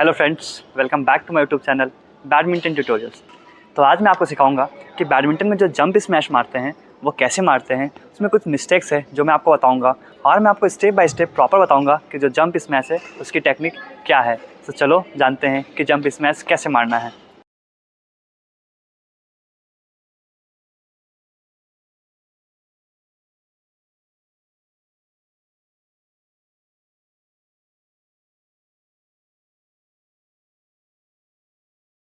Hello friends, welcome back to my YouTube channel badminton tutorials. तो आज मैं आपको सिखाऊंगा कि बैडमिंटन में जो जंप स्मैश मारते हैं वो कैसे मारते हैं। उसमें कुछ मिस्टेक्स है जो मैं आपको बताऊंगा और मैं आपको स्टेप बाय स्टेप प्रॉपर बताऊंगा कि जो जंप स्मैश है उसकी टेक्निक क्या है। तो चलो जानते हैं कि जंप स्मैश कैसे मारना है।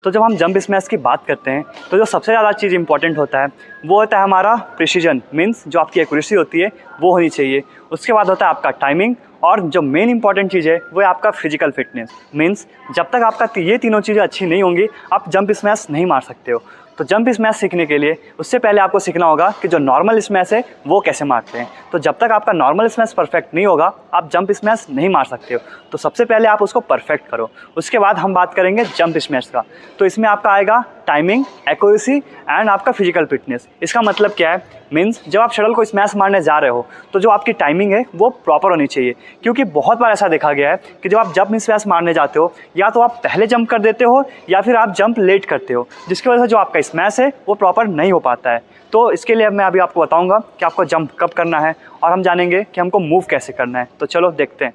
तो जब हम जंप स्मैश की बात करते हैं तो जो सबसे ज़्यादा चीज़ इंपॉर्टेंट होता है वो होता है हमारा प्रिसीजन, मीन्स जो आपकी एक्यूरेसी होती है वो होनी चाहिए। उसके बाद होता है आपका टाइमिंग और जो मेन इंपॉर्टेंट चीज़ है वो है आपका फिजिकल फिटनेस। मीन्स जब तक आपका ये तीनों चीज़ें अच्छी नहीं होंगी आप जंप स्मैश नहीं मार सकते हो। तो जंप स्मैश सीखने के लिए उससे पहले आपको सीखना होगा कि जो नॉर्मल स्मैश है वो कैसे मारते हैं। तो जब तक आपका नॉर्मल स्मैश परफेक्ट नहीं होगा आप जंप स्मैश नहीं मार सकते हो। तो सबसे पहले आप उसको परफेक्ट करो, उसके बाद हम बात करेंगे जंप स्मैश का। तो इसमें आपका आएगा टाइमिंग, एक्यूरेसी एंड आपका फिजिकल फिटनेस। इसका मतलब क्या है? मीन्स जब आप शटल को स्मैश मारने जा रहे हो तो जो आपकी टाइमिंग है वो प्रॉपर होनी चाहिए, क्योंकि बहुत बार ऐसा देखा गया है कि जब आप जंप स्मैश मारने जाते हो या तो आप पहले जंप कर देते हो या फिर आप जंप लेट करते हो, जिसकी वजह से जो आपका स्मैश है वो प्रॉपर नहीं हो पाता है। तो इसके लिए मैं अभी आपको बताऊंगा कि आपको जंप कब करना है और हम जानेंगे कि हमको मूव कैसे करना है। तो चलो देखते हैं।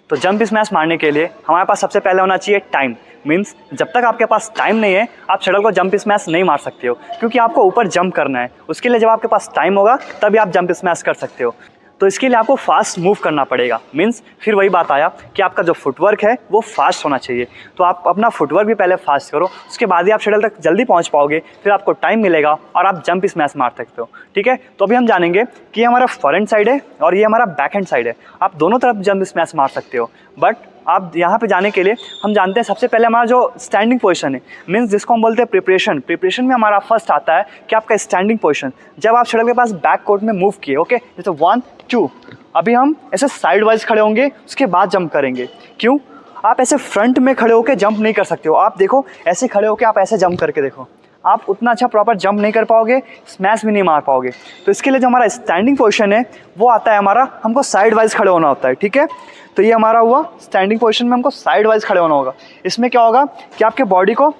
तो जंप स्मैश मारने के लिए हमारे पास सबसे पहले होना चाहिए टाइम। मीन्स जब तक आपके पास टाइम नहीं है आप शटल को जंप स्मैश नहीं मार सकते हो, क्योंकि आपको ऊपर जंप करना है। उसके लिए जब आपके पास टाइम होगा तभी आप जंप स्मैश कर सकते हो। तो इसके लिए आपको फास्ट मूव करना पड़ेगा। मीन्स फिर वही बात आया कि आपका जो फुटवर्क है वो फास्ट होना चाहिए। तो आप अपना फुटवर्क भी पहले फास्ट करो, उसके बाद ही आप शटल तक जल्दी पहुंच पाओगे, फिर आपको टाइम मिलेगा और आप जंप स्मैश मार सकते हो। ठीक है, तो अभी हम जानेंगे कि ये हमारा फ्रंट साइड है और ये हमारा बैक हैंड साइड है। आप दोनों तरफ जंप स्मैश मार सकते हो, बट आप यहाँ पे जाने के लिए हम जानते हैं सबसे पहले हमारा जो स्टैंडिंग पोजीशन है, मीन्स जिसको हम बोलते हैं प्रिपरेशन में हमारा फर्स्ट आता है कि आपका स्टैंडिंग पोजीशन। जब आप शटल के पास बैक कोर्ट में मूव किए, ओके, जैसे 1 2, अभी हम ऐसे साइड वाइज खड़े होंगे, उसके बाद जंप करेंगे। क्यों? आप ऐसे फ्रंट में खड़े होकर जंप नहीं कर सकते हो। आप देखो ऐसे खड़े होकर आप ऐसे जंप करके देखो, आप उतना अच्छा प्रॉपर जंप नहीं कर पाओगे, स्मैश भी नहीं मार पाओगे। तो इसके लिए जो हमारा स्टैंडिंग पोजीशन है वो आता है हमारा, हमको साइड वाइज खड़े होना होता है। ठीक है, तो ये हमारा हुआ स्टैंडिंग पोजीशन में हमको साइड वाइज खड़े होना होगा। इसमें क्या होगा कि आपके बॉडी को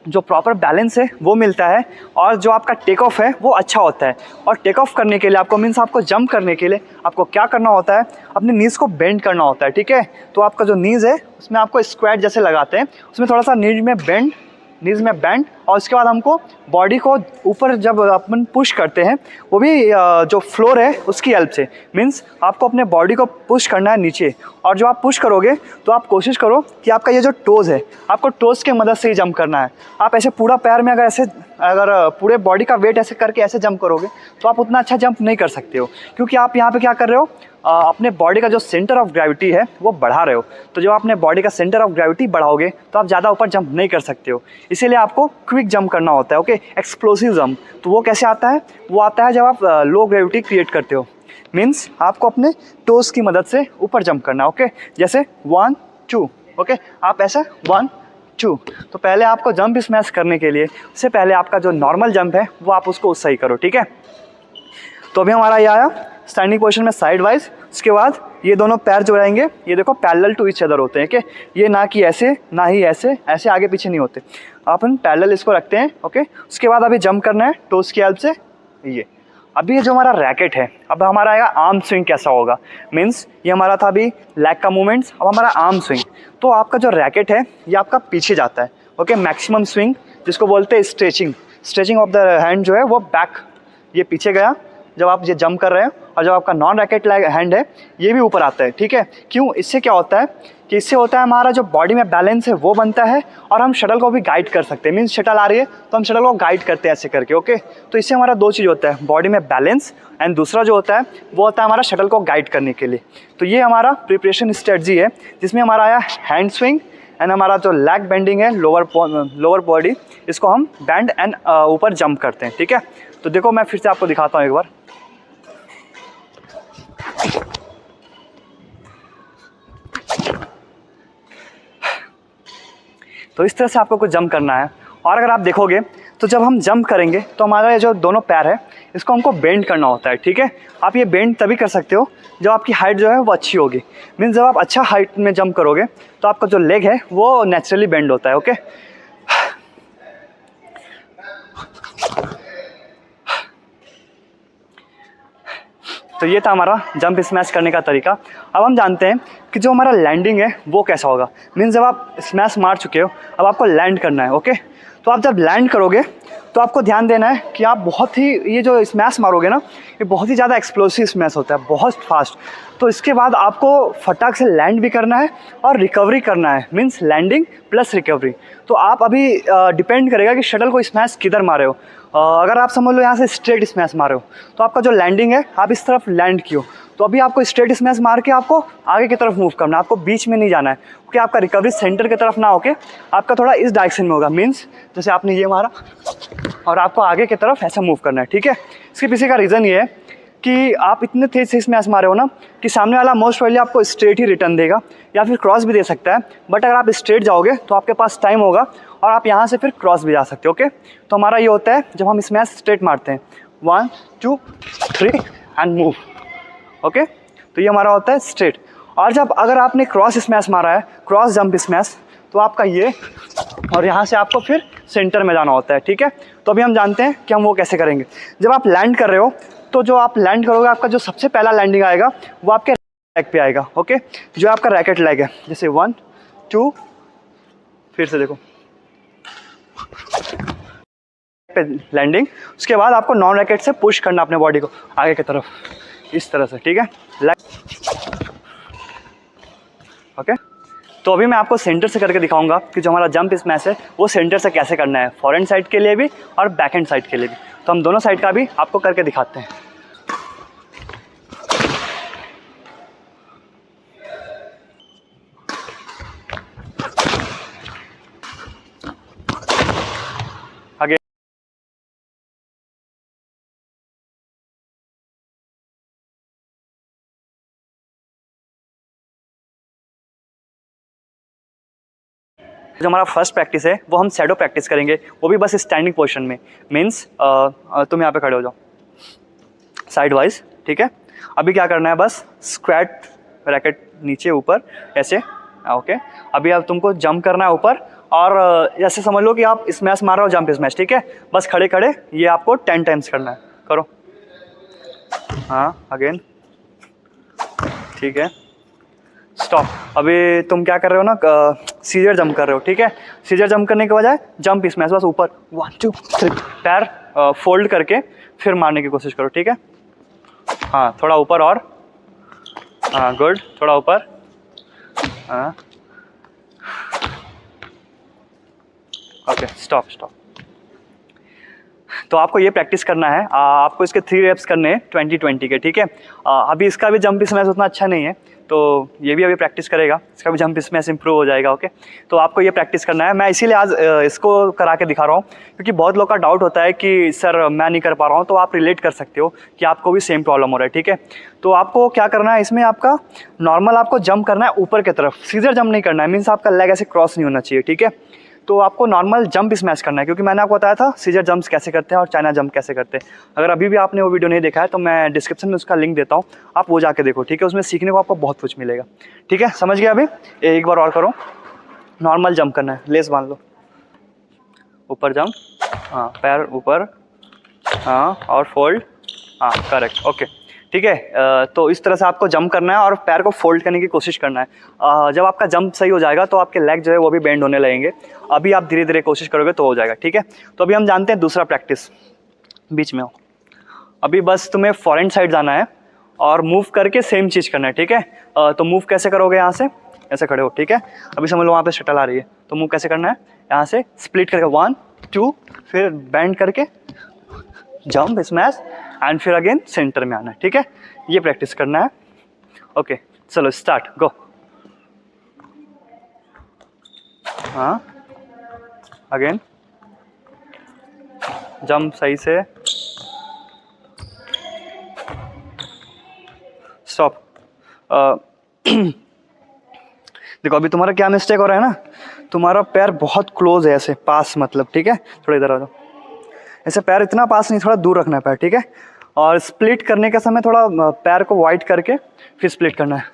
जो प्रॉपर बैलेंस है वो मिलता है और जो आपका टेक ऑफ है वो अच्छा होता है। और टेक ऑफ करने के लिए आपको, मीन्स आपको जंप करने के लिए आपको क्या करना होता है, अपने नीज़ को बेंड करना होता है। ठीक है, तो आपका जो नीज़ है उसमें आपको स्क्वाट जैसे लगाते हैं, उसमें थोड़ा सा नीज़ में बेंड और उसके बाद हमको बॉडी को ऊपर जब अपन पुश करते हैं वो भी जो फ्लोर है उसकी हेल्प से। मीन्स आपको अपने बॉडी को पुश करना है नीचे, और जो आप पुश करोगे तो आप कोशिश करो कि आपका ये जो टोज़ है आपको टोज़ के मदद से ही जंप करना है। आप ऐसे पूरा पैर में अगर पूरे बॉडी का वेट ऐसे करके ऐसे जंप करोगे तो आप उतना अच्छा जंप नहीं कर सकते हो, क्योंकि आप यहाँ पे क्या कर रहे हो, अपने बॉडी का जो सेंटर ऑफ ग्रेविटी है वो बढ़ा रहे हो। तो जब आप अपने बॉडी का सेंटर ऑफ ग्रेविटी बढ़ाओगे तो आप ज़्यादा ऊपर जंप नहीं कर सकते हो। इसीलिए आपको क्विक जंप करना होता है, ओके, एक्सप्लोसिव जंप। तो वो कैसे आता है? वो आता है जब आप लो ग्रेविटी क्रिएट करते हो। मीन्स आपको अपने टोज़ की मदद से ऊपर जंप करना है, ओके, जैसे 1 2, ओके, आप ऐसा 1 2। तो पहले आपको जंप स्मैश करने के लिए उससे पहले आपका जो नॉर्मल जंप है वो आप उसको सही करो। ठीक है, तो अभी हमारा ये आया स्टैंडिंग पोजीशन में साइड वाइज। उसके बाद ये दोनों पैर जो रहेंगे ये देखो पैरेलल टू ईच अदर होते हैं। कि ये ना कि ऐसे ना ही ऐसे ऐसे आगे पीछे नहीं होते, अपन पैरेलल इसको रखते हैं। ओके, उसके बाद अभी जंप करना है टोज़ की हेल्प से। ये अभी ये जो हमारा रैकेट है, अब हमारा आएगा आर्म स्विंग कैसा होगा। मीन्स ये हमारा था अभी लेग का मूवमेंट्स, अब हमारा आर्म स्विंग। तो आपका जो रैकेट है ये आपका पीछे जाता है, ओके, मैक्सिमम स्विंग जिसको बोलते हैं स्ट्रेचिंग ऑफ द हैंड जो है वो बैक, ये पीछे गया जब आप ये जंप कर रहे हैं, और जब आपका नॉन रैकेट हैंड है ये भी ऊपर आता है। ठीक है, क्यों? इससे क्या होता है कि इससे होता है हमारा जो बॉडी में बैलेंस है वो बनता है और हम शटल को भी गाइड कर सकते हैं। मीन्स शटल आ रही है तो हम शटल को गाइड करते हैं ऐसे करके, ओके। तो इससे हमारा दो चीज़ होता है, बॉडी में बैलेंस, एंड दूसरा जो होता है वो होता है हमारा शटल को गाइड करने के लिए। तो ये हमारा प्रिपरेशन स्ट्रेटजी है जिसमें हमारा आया हैंड स्विंग एंड हमारा जो लेग बेंडिंग है, लोअर बॉडी, इसको हम बैंड एंड ऊपर जंप करते हैं। ठीक है, तो देखो मैं फिर से आपको दिखाता हूँ एक बार। तो इस तरह से आपको कुछ जंप करना है और अगर आप देखोगे तो जब हम जंप करेंगे तो हमारा ये जो दोनों पैर है इसको हमको बेंड करना होता है, ठीक है। आप ये बेंड तभी कर सकते हो जब आपकी हाइट जो है वो अच्छी होगी। मीन्स जब आप अच्छा हाइट में जंप करोगे तो आपका जो लेग है वो नेचुरली बेंड होता है, ओके। तो ये था हमारा जंप स्मैश करने का तरीका। अब हम जानते हैं कि जो हमारा लैंडिंग है वो कैसा होगा। मीन्स जब आप स्मैश मार चुके हो अब आपको लैंड करना है, ओके। तो आप जब लैंड करोगे तो आपको ध्यान देना है कि आप बहुत ही, ये जो स्मैश मारोगे ना ये बहुत ही ज़्यादा एक्सप्लोसिव स्मैश होता है, बहुत फास्ट। तो इसके बाद आपको फटाक से लैंड भी करना है और रिकवरी करना है, मीन्स लैंडिंग प्लस रिकवरी। तो आप अभी डिपेंड करेगा कि शटल को स्मैश किधर मारे हो। अगर आप समझ लो यहाँ से स्ट्रेट स्मैश मारे हो तो आपका जो लैंडिंग है आप इस तरफ लैंड किए, तो अभी आपको स्ट्रेट स्मैश मार के आपको आगे की तरफ मूव करना है, आपको बीच में नहीं जाना है, क्योंकि आपका रिकवरी सेंटर की तरफ ना होके आपका थोड़ा इस डायरेक्शन में होगा। मीन्स जैसे आपने ये मारा और आपको आगे की तरफ ऐसा मूव करना है, ठीक है। इसके पीछे का रीज़न ये है कि आप इतने तेज से स्मैश मारे हो ना कि सामने वाला मोस्ट प्रोबेबली आपको स्ट्रेट ही रिटर्न देगा या फिर क्रॉस भी दे सकता है। बट अगर आप स्ट्रेट जाओगे तो आपके पास टाइम होगा और आप यहाँ से फिर क्रॉस भी जा सकते हो, ओके। तो हमारा ये होता है जब हम स्मैश स्ट्रेट मारते हैं 1 2 3 एंड मूव, ओके। तो ये हमारा होता है स्ट्रेट। और जब अगर आपने क्रॉस स्मैश मारा है, क्रॉस जंप स्मैश, तो आपका ये और यहाँ से आपको फिर सेंटर में जाना होता है, ठीक है। तो अभी हम जानते हैं कि हम वो कैसे करेंगे। जब आप लैंड कर रहे हो तो जो आप लैंड करोगे आपका जो सबसे पहला लैंडिंग आएगा वो आपके लेग पे आएगा, ओके। जो आपका रैकेट लेग है, जैसे 1 2, फिर से देखो पे लैंडिंग। उसके बाद आपको नॉन रैकेट से पुश करना अपने बॉडी को आगे की तरफ इस तरह से, ठीक है, ओके। तो अभी मैं आपको सेंटर से करके दिखाऊंगा कि जो हमारा जंप स्मैश है वो सेंटर से कैसे करना है, फॉरहैंड साइड के लिए भी और बैक हैंड साइड के लिए भी। तो हम दोनों साइड का भी आपको करके दिखाते हैं। आगे जो हमारा फर्स्ट प्रैक्टिस है वो हम शैडो प्रैक्टिस करेंगे, वो भी बस स्टैंडिंग पोजीशन में। मीन्स तुम यहाँ पे खड़े हो जाओ साइड वाइज, ठीक है। अभी क्या करना है, बस स्क्वाट रैकेट नीचे ऊपर ऐसे, ओके। अभी अब तुमको जंप करना है ऊपर और ऐसे समझ लो कि आप स्मैश मार रहे हो, जंप स्मैश, ठीक है। बस खड़े खड़े ये आपको 10 टाइम्स करना है, करो। हाँ, अगेन, ठीक है, स्टॉप। अभी तुम क्या कर रहे हो ना, सीजर जंप कर रहे हो, ठीक है। सीजर जंप करने के बजाय जंप स्मैश, बस ऊपर 1 2 3 पैर फोल्ड करके फिर मारने की कोशिश करो, ठीक है। हाँ, थोड़ा ऊपर और, हाँ, गुड, थोड़ा ऊपर, हाँ, ओके, स्टॉप स्टॉप। तो आपको ये प्रैक्टिस करना है, आपको इसके 3 रेप्स करने हैं 20-20 के, ठीक है। अभी इसका भी जंप स्मैश उतना अच्छा नहीं है तो ये भी अभी प्रैक्टिस करेगा, इसका भी जंप स्मैश इंप्रूव हो जाएगा, ओके। तो आपको ये प्रैक्टिस करना है। मैं इसीलिए आज इसको करा के दिखा रहा हूँ क्योंकि बहुत लोग का डाउट होता है कि सर मैं नहीं कर पा रहा हूँ, तो आप रिलेट कर सकते हो कि आपको भी सेम प्रॉब्लम हो रहा है, ठीक है। तो आपको क्या करना है, इसमें आपका नॉर्मल आपको जंप करना है ऊपर की तरफ, सीजर जंप नहीं करना है, मीन्स आपका लेग ऐसे क्रॉस नहीं होना चाहिए, ठीक है। तो आपको नॉर्मल जंप स्मैश करना है, क्योंकि मैंने आपको बताया था सीजर जंप्स कैसे करते हैं और चाइना जंप कैसे करते हैं। अगर अभी भी आपने वो वीडियो नहीं देखा है तो मैं डिस्क्रिप्शन में उसका लिंक देता हूँ, आप वो जाके देखो, ठीक है। उसमें सीखने को आपको बहुत कुछ मिलेगा, ठीक है। समझ गया? अभी एक बार और करो, नॉर्मल जंप करना है, लेस बांध लो, ऊपर जंप, हाँ, पैर ऊपर, हाँ, और फोल्ड, हाँ, करेक्ट, ओके, ठीक है। तो इस तरह से आपको जंप करना है और पैर को फोल्ड करने की कोशिश करना है। जब आपका जंप सही हो जाएगा तो आपके लेग जो है वो भी बेंड होने लगेंगे। अभी आप धीरे धीरे कोशिश करोगे तो हो जाएगा, ठीक है। तो अभी हम जानते हैं दूसरा प्रैक्टिस, बीच में हो। अभी बस तुम्हें फॉरहैंड साइड जाना है और मूव करके सेम चीज़ करना है, ठीक है। तो मूव कैसे करोगे, यहाँ से ऐसे खड़े हो, ठीक है। अभी समझ लो वहाँ पर शटल आ रही है, तो मूव कैसे करना है, यहाँ से स्प्लिट करके 1 2, फिर बैंड करके जंप स्मैश एंड फिर अगेन सेंटर में आना है, ठीक है। ये प्रैक्टिस करना है, ओके। चलो स्टार्ट, गो। हाँ, अगेन जंप सही से, स्टॉप। देखो अभी तुम्हारा क्या मिस्टेक हो रहा है ना, तुम्हारा पैर बहुत क्लोज है, ऐसे पास मतलब, ठीक है, थोड़ा इधर आ जाओ। ऐसे पैर इतना पास नहीं, थोड़ा दूर रखना है पैर, ठीक है। और स्प्लिट करने के समय थोड़ा पैर को वाइड करके फिर स्प्लिट करना है,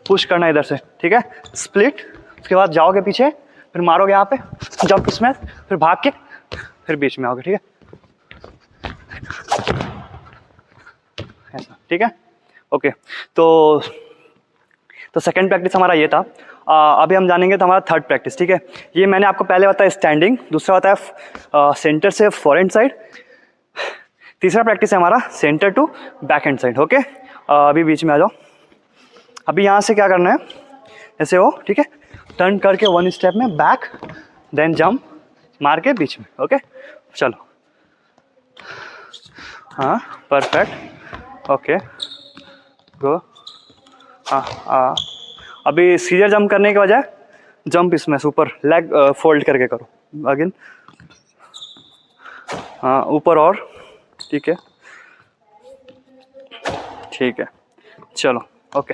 पुश करना है इधर से, ठीक है। स्प्लिट, उसके बाद जाओगे पीछे, फिर मारोगे यहाँ पे जंप स्मैश, फिर भाग के फिर बीच में आओगे, ठीक है, ऐसा, ठीक है। ओके, तो सेकंड प्रैक्टिस हमारा ये था। अभी हम जानेंगे तो हमारा थर्ड प्रैक्टिस, ठीक है। ये मैंने आपको पहले बताया स्टैंडिंग, दूसरा होता है सेंटर से फॉरहैंड साइड, तीसरा प्रैक्टिस है हमारा centre to backhand side. Okay, अभी बीच में आ जाओ। अभी यहाँ से क्या करना है, ऐसे हो, ठीक है, टर्न करके 1 स्टेप में बैक, देन जंप मार के बीच में। ओके, चलो, हाँ, परफेक्ट, ओके, गो, हाँ। अभी सीधे जंप करने के बजाय जंप इसमें ऊपर लेग फोल्ड करके करो, अगेन, हाँ, ऊपर और, ठीक है, ठीक है, चलो, ओके।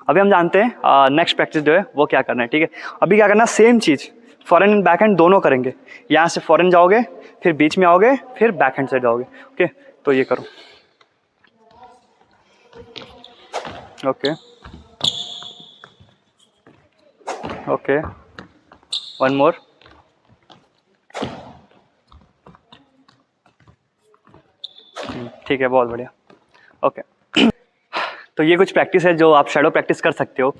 अभी हम जानते हैं नेक्स्ट प्रैक्टिस जो है वो क्या करना है, ठीक है। अभी क्या करना है, सेम चीज़ फॉरहैंड एंड बैक हैंड दोनों करेंगे। यहाँ से फॉरहैंड जाओगे, फिर बीच में आओगे, फिर बैक हैंड साइड जाओगे। ओके, तो ये करो, ओके, ओके, वन मोर, ठीक है, बहुत बढ़िया, ओके। तो ये कुछ प्रैक्टिस है जो आप शैडो प्रैक्टिस कर सकते हो।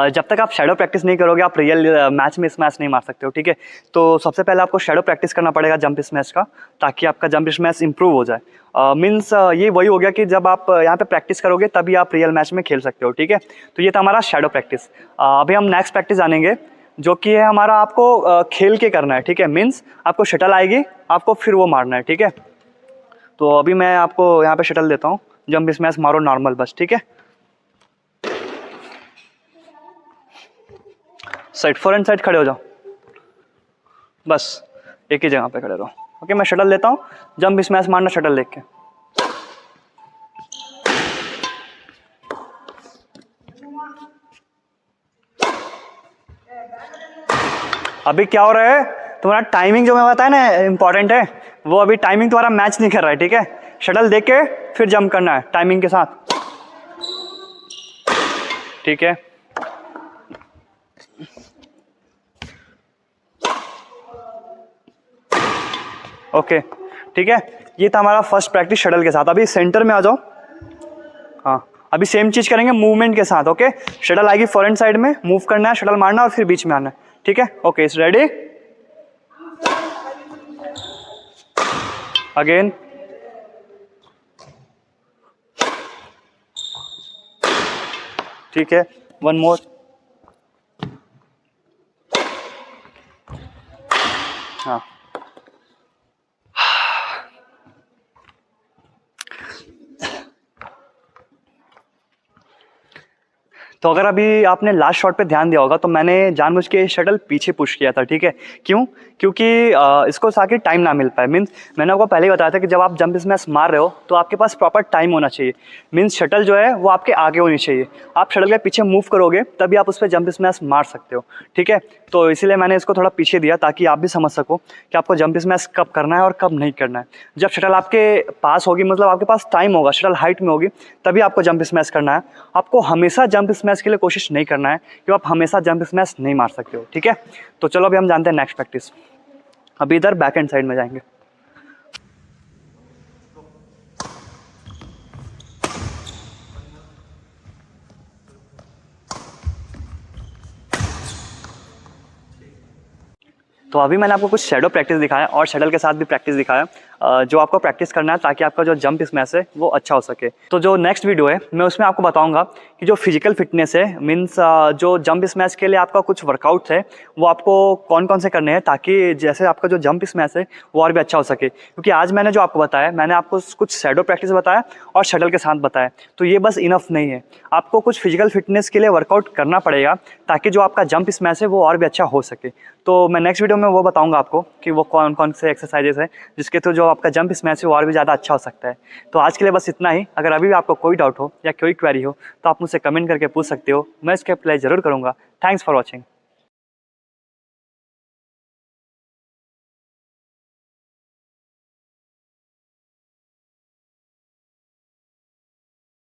जब तक आप शैडो प्रैक्टिस नहीं करोगे आप रियल मैच में स्मैश नहीं मार सकते हो, ठीक है। तो सबसे पहले आपको शैडो प्रैक्टिस करना पड़ेगा जंप स्मैश का, ताकि आपका जंप स्मैश इंप्रूव हो जाए। मीन्स ये वही हो गया कि जब आप यहाँ पे प्रैक्टिस करोगे तभी आप रियल मैच में खेल सकते हो, ठीक है। तो ये था हमारा शैडो प्रैक्टिस। अभी हम नेक्स्ट प्रैक्टिस जानेंगे जो कि है हमारा आपको खेल के करना है, ठीक है। मीन्स आपको शटल आएगी, आपको फिर वो मारना है, ठीक है। तो अभी मैं आपको यहाँ पे शटल देता हूँ, जंप स्मैश मारो नॉर्मल बस, ठीक है। साइड, फॉरहैंड साइड खड़े हो जाओ, बस एक ही जगह पे खड़े रहो। ओके, मैं शटल लेता हूँ, जंप स्मैश मारना शटल देख के। अभी क्या हो रहा है, तुम्हारा टाइमिंग जो मैं बताया ना इंपॉर्टेंट है, वो अभी टाइमिंग तुम्हारा मैच नहीं कर रहा है, ठीक है। शटल देख के फिर जंप करना है टाइमिंग के साथ, ठीक है। ओके, ठीक है, ये था हमारा फर्स्ट प्रैक्टिस शटल के साथ। अभी सेंटर में आ जाओ, हाँ, अभी सेम चीज करेंगे मूवमेंट के साथ। ओके, शटल आएगी फॉरहैंड साइड में, मूव करना है, शटल मारना और फिर बीच में आना है, ठीक है। ओके, इज रेडी, अगेन, ठीक है, वन मोर, हाँ। तो अगर अभी आपने लास्ट शॉट पे ध्यान दिया होगा तो मैंने जानबूझ के शटल पीछे पुश किया था, ठीक है। क्यों? क्योंकि इसको ताकि टाइम ना मिल पाए। मीन्स मैंने आपको पहले ही बताया था कि जब आप जंप स्मैश मार रहे हो तो आपके पास प्रॉपर टाइम होना चाहिए। मीन्स शटल जो है वो आपके आगे होनी चाहिए, आप शटल के पीछे मूव करोगे तभी आप उस पर जंप स्मैश मार सकते हो, ठीक है। तो इसीलिए मैंने इसको थोड़ा पीछे दिया ताकि आप भी समझ सको कि आपको जंप स्मैश कब करना है और कब नहीं करना है। जब शटल आपके पास होगी, मतलब आपके पास टाइम होगा, शटल हाइट में होगी, तभी आपको जंप स्मैश करना है। आपको हमेशा जंप स्मैश के लिए कोशिश नहीं करना है कि आप हमेशा जंप स्मैश नहीं मार सकते हो, ठीक है। तो चलो अभी हम जानते हैं नेक्स्ट प्रैक्टिस। अभी इधर बैक हैंड साइड में जाएंगे। तो अभी मैंने आपको कुछ शैडो प्रैक्टिस दिखाया और शटल के साथ भी प्रैक्टिस दिखाया जो आपको प्रैक्टिस करना है ताकि आपका जो जंप स्मैश है वो अच्छा हो सके। तो जो नेक्स्ट वीडियो है मैं उसमें आपको बताऊंगा कि जो फिजिकल फिटनेस है, मीन्स जो जंप स्मैश के लिए आपका कुछ वर्कआउट्स है वो आपको कौन कौन से करने हैं ताकि जैसे आपका जो जंप स्मैश है वो और भी अच्छा हो सके। क्योंकि आज मैंने जो आपको बताया, मैंने आपको कुछ शैडो प्रैक्टिस बताया और शटल के साथ बताया, तो ये बस इनफ नहीं है, आपको कुछ फिजिकल फिटनेस के लिए वर्कआउट करना पड़ेगा ताकि जो आपका जंप स्मैश है वो और भी अच्छा हो सके। तो मैं नेक्स्ट वीडियो मैं वो बताऊंगा आपको कि वो कौन कौन से एक्सरसाइजेस हैं जिसके थ्रू जो आपका जंप स्मैश है वो और भी ज़्यादा अच्छा हो सकता है। तो आज के लिए बस इतना ही। अगर अभी भी आपको कोई डाउट हो या कोई क्वेरी हो तो आप मुझसे कमेंट करके पूछ सकते हो, मैं इसके अप्लाई ज़रूर करूँगा। Thanks for watching.